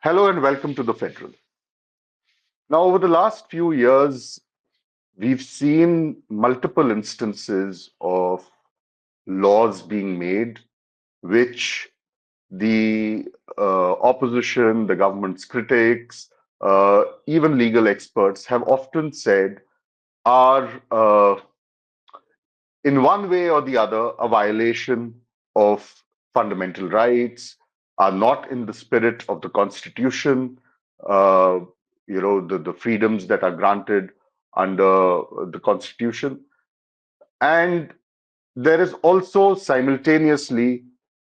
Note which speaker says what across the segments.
Speaker 1: Hello and welcome to the Federal. Now, over the last few years, we've seen multiple instances of laws being made which the opposition, the government's critics, even legal experts have often said are, in one way or the other, a violation of fundamental rights, are not in the spirit of the Constitution, uh, the freedoms that are granted under the Constitution. And there is also simultaneously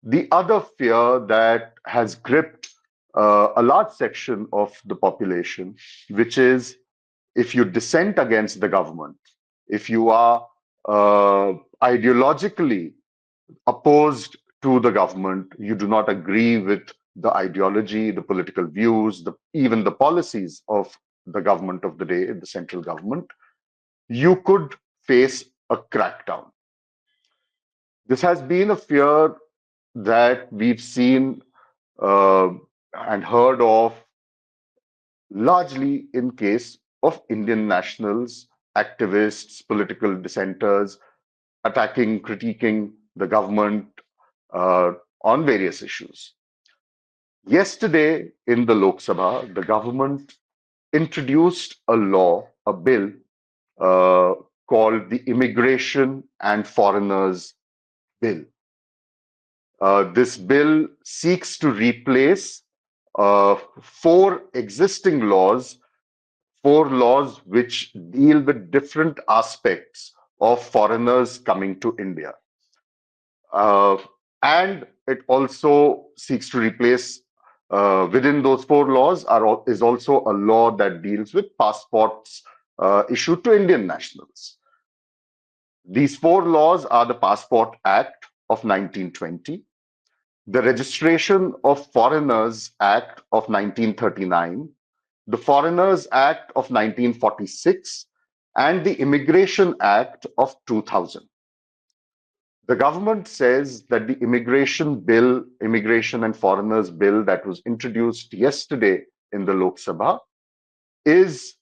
Speaker 1: the other fear that has gripped a large section of the population, which is if you dissent against the government, if you are ideologically opposed to the government, you do not agree with the ideology, the political views, even the policies of the government of the day, the central government, you could face a crackdown. This has been a fear that we've seen uh, and heard of largely in case of Indian nationals, activists, political dissenters, attacking, critiquing the government uh, on various issues. Yesterday in the Lok Sabha, the government introduced a law, a bill uh, called the Immigration and Foreigners Bill. This bill seeks to replace four existing laws, four laws which deal with different aspects of foreigners coming to India. Uh, and it also seeks to replace, within those four laws, is also a law that deals with passports issued to Indian nationals. These four laws are the Passport Act of 1920, the Registration of Foreigners Act of 1939, the Foreigners Act of 1946, and the Immigration Act of 2000. The government says that the Immigration and Foreigners Bill that was introduced yesterday in the Lok Sabha, is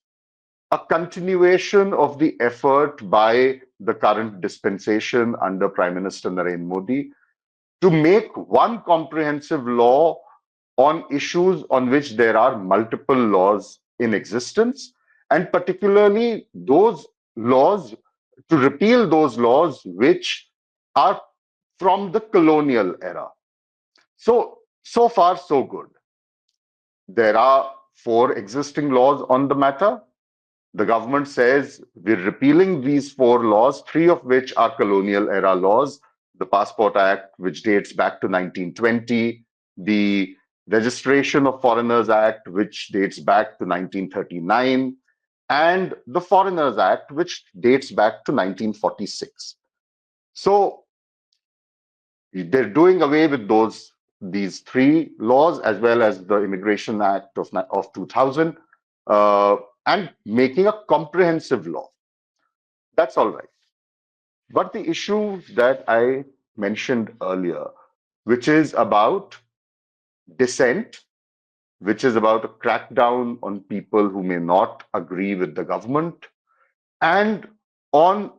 Speaker 1: a continuation of the effort by the current dispensation under Prime Minister Narendra Modi to make one comprehensive law on issues on which there are multiple laws in existence, and particularly those laws, to repeal those laws which are from the colonial era. So far, so good. There are four existing laws on the matter. The government says we're repealing these four laws, three of which are colonial era laws: the Passport Act, which dates back to 1920, the Registration of Foreigners Act, which dates back to 1939, and the Foreigners Act, which dates back to 1946. So they're doing away with these three laws as well as the Immigration Act of 2000, and making a comprehensive law. That's all right. But the issue that I mentioned earlier, which is about dissent, which is about a crackdown on people who may not agree with the government, and on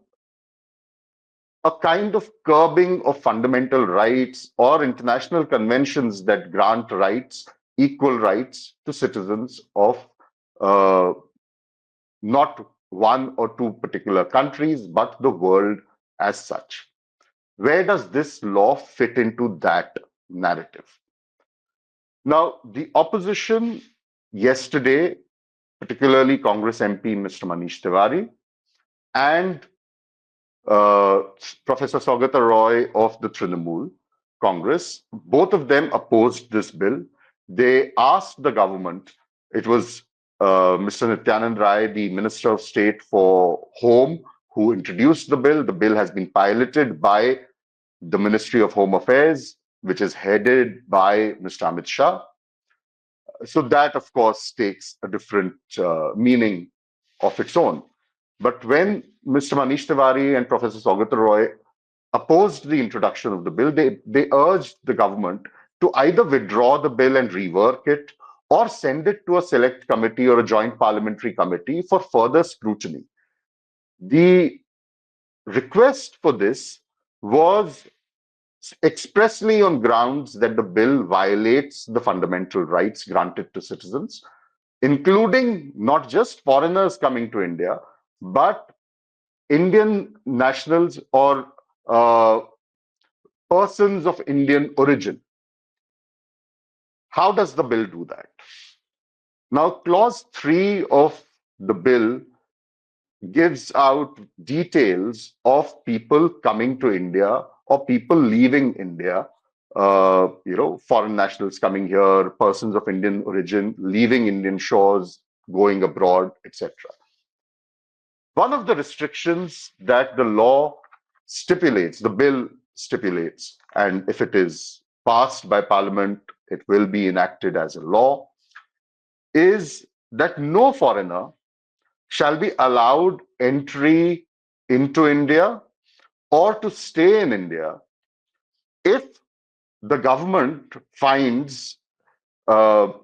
Speaker 1: a kind of curbing of fundamental rights or international conventions that grant rights, equal rights to citizens of uh, not one or two particular countries, but the world as such. Where does this law fit into that narrative? Now, the opposition yesterday, particularly Congress MP Mr. Manish Tiwari and uh, Professor Saugata Roy of the Trinamool Congress, both of them opposed this bill. They asked the government, it was Mr. Nityanand Rai, the Minister of State for Home, who introduced the bill. The bill has been piloted by the Ministry of Home Affairs, which is headed by Mr. Amit Shah. So that, of course, takes a different meaning of its own. But when Mr. Manish Tiwari and Professor Saugata Roy opposed the introduction of the bill, they urged the government to either withdraw the bill and rework it, or send it to a select committee or a joint parliamentary committee for further scrutiny. The request for this was expressly on grounds that the bill violates the fundamental rights granted to citizens, including not just foreigners coming to India, but Indian nationals or uh, persons of Indian origin. How does the bill do that? Now, clause 3 of the bill gives out details of people coming to India or people leaving India. Foreign nationals coming here, persons of Indian origin leaving Indian shores, going abroad, etc. One of the restrictions that the law stipulates, the bill stipulates, and if it is passed by Parliament, it will be enacted as a law, is that no foreigner shall be allowed entry into India or to stay in India if the government finds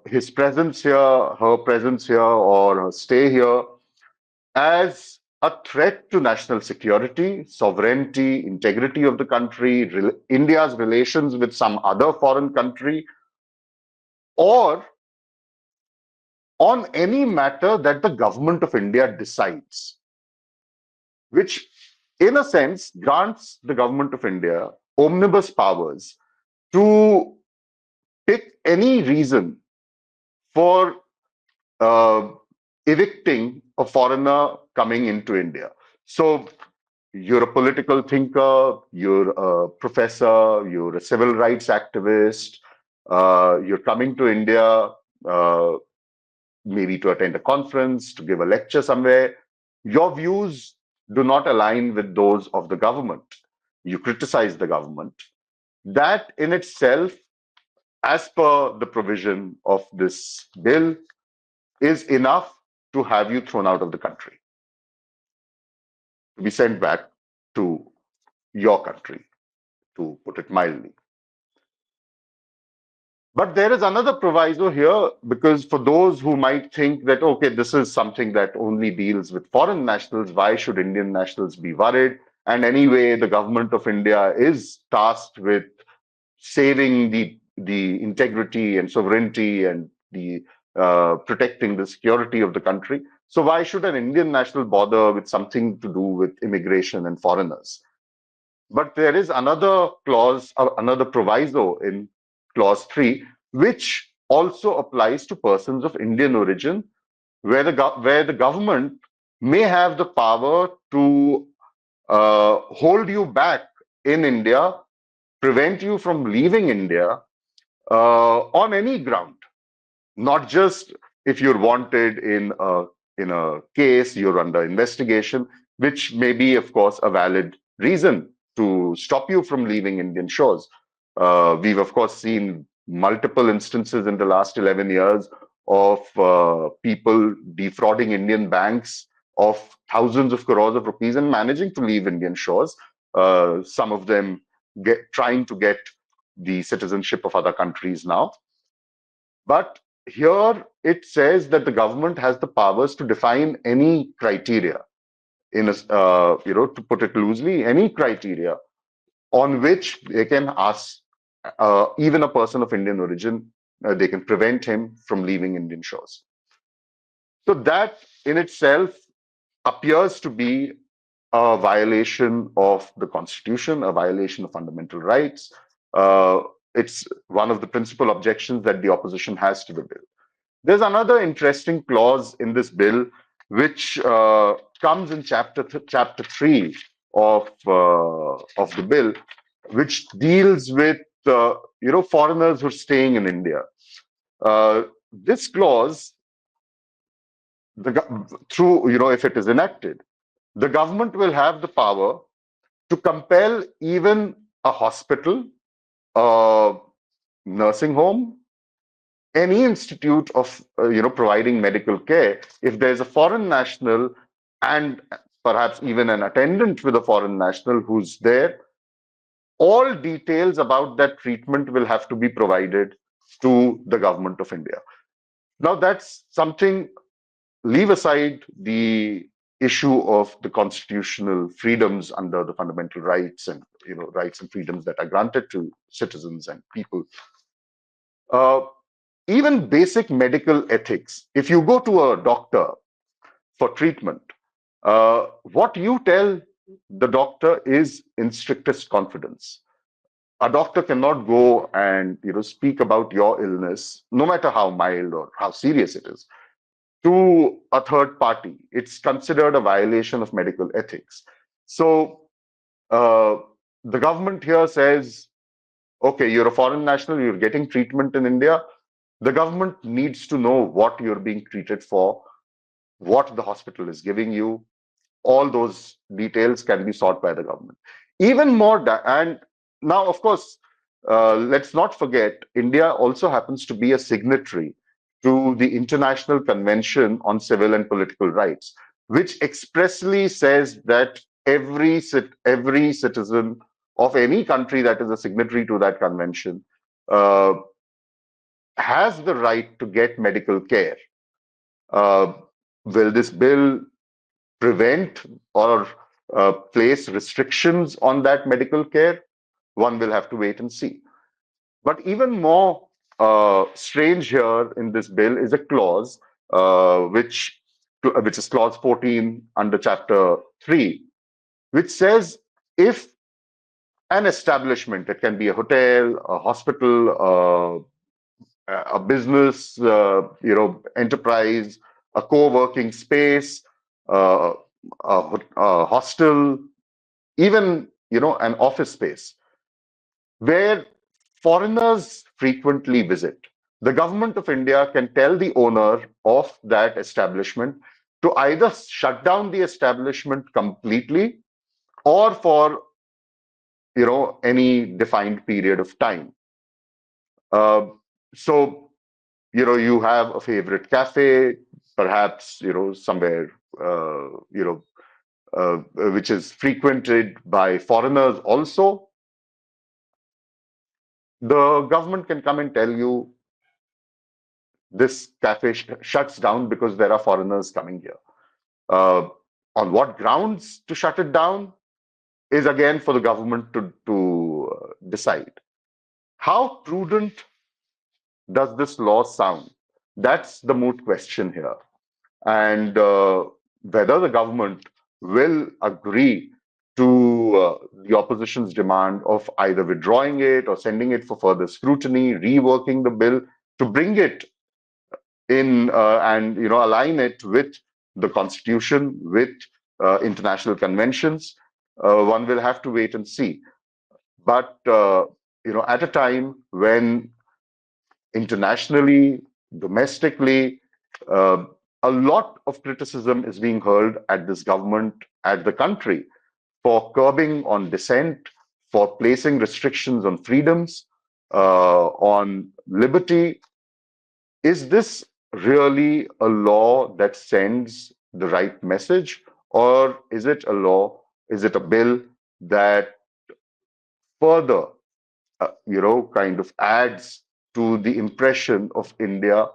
Speaker 1: his presence here, her presence here, or her stay here as a threat to national security, sovereignty, integrity of the country, India's relations with some other foreign country, or on any matter that the government of India decides, which in a sense grants the government of India omnibus powers to pick any reason for uh, evicting a foreigner coming into India. So you're a political thinker, you're a professor, you're a civil rights activist, you're coming to India uh, maybe to attend a conference, to give a lecture somewhere. Your views do not align with those of the government. You criticize the government. That in itself, as per the provision of this bill, is enough to have you thrown out of the country, to be sent back to your country, to put it mildly. But there is another proviso here, because for those who might think that, okay, this is something that only deals with foreign nationals, why should Indian nationals be worried? And anyway, the government of India is tasked with saving the integrity and sovereignty and the protecting the security of the country. So why should an Indian national bother with something to do with immigration and foreigners? But there is another clause, another proviso in clause 3, which also applies to persons of Indian origin, where the government may have the power to hold you back in India, prevent you from leaving India on any ground, not just if you're wanted in a case, you're under investigation, which may be, of course, a valid reason to stop you from leaving Indian shores. We've, of course, seen multiple instances in the last 11 years of people defrauding Indian banks of thousands of crores of rupees and managing to leave Indian shores. Some of them trying to get the citizenship of other countries now. But here it says that the government has the powers to define any criteria, in a, to put it loosely, any criteria on which they can ask even a person of Indian origin, they can prevent him from leaving Indian shores. So that in itself appears to be a violation of the Constitution, a violation of fundamental rights. It's one of the principal objections that the opposition has to the bill. There's another interesting clause in this bill, which comes in chapter 3 of the bill, which deals with foreigners who are staying in India. This clause, through if it is enacted, the government will have the power to compel even a hospital, a nursing home, any institute of providing medical care, if there's a foreign national and perhaps even an attendant with a foreign national who's there, all details about that treatment will have to be provided to the government of India. Now, that's something, leave aside the issue of the constitutional freedoms under the fundamental rights and rights and freedoms that are granted to citizens and people. Uh, Even basic medical ethics. If you go to a doctor for treatment, what you tell the doctor is in strictest confidence. A doctor cannot go and speak about your illness, no matter how mild or how serious it is, to a third party. It's considered a violation of medical ethics. So uh, the government here says, okay, you're a foreign national, you're getting treatment in India. The government needs to know what you're being treated for, what the hospital is giving you. All those details can be sought by the government. Even more, and now, of course, let's not forget, India also happens to be a signatory to the International Convention on Civil and Political Rights, which expressly says that every citizen of any country that is a signatory to that convention uh, has the right to get medical care. Uh, will this bill prevent or place restrictions on that medical care? One will have to wait and see. But even more strange here in this bill is a clause which is clause 14 under chapter 3, which says if an establishment, it can be a hotel, a hospital, a business, enterprise, a co-working space, uh, a hostel, even an office space where foreigners frequently visit. The government of India can tell the owner of that establishment to either shut down the establishment completely or for any defined period of time. Uh, so you have a favorite cafe, perhaps somewhere uh, you know which is frequented by foreigners also. The government can come and tell you this cafe shuts down because there are foreigners coming here. Uh, on what grounds to shut it down is again for the government to decide. How prudent does this law sound? That's the moot question here. And whether the government will agree to the opposition's demand of either withdrawing it or sending it for further scrutiny, reworking the bill to bring it in and align it with the constitution, with international conventions. One will have to wait and see. But at a time when internationally, domestically, uh, a lot of criticism is being hurled at this government, at the country, for curbing on dissent, for placing restrictions on freedoms, on liberty. Is this really a law that sends the right message, or is it a law, is it a bill that further, kind of adds to the impression of India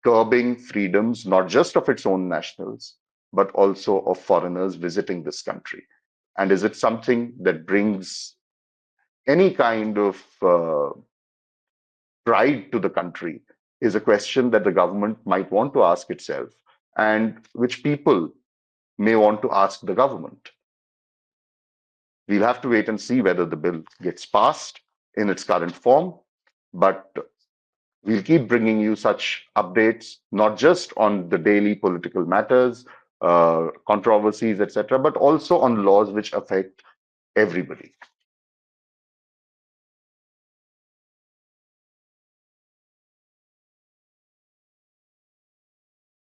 Speaker 1: curbing freedoms, not just of its own nationals, but also of foreigners visiting this country? And is it something that brings any kind of pride to the country? Is a question that the government might want to ask itself, and which people may want to ask the government. We'll have to wait and see whether the bill gets passed in its current form, but we'll keep bringing you such updates, not just on the daily political matters, controversies, etc., but also on laws which affect everybody.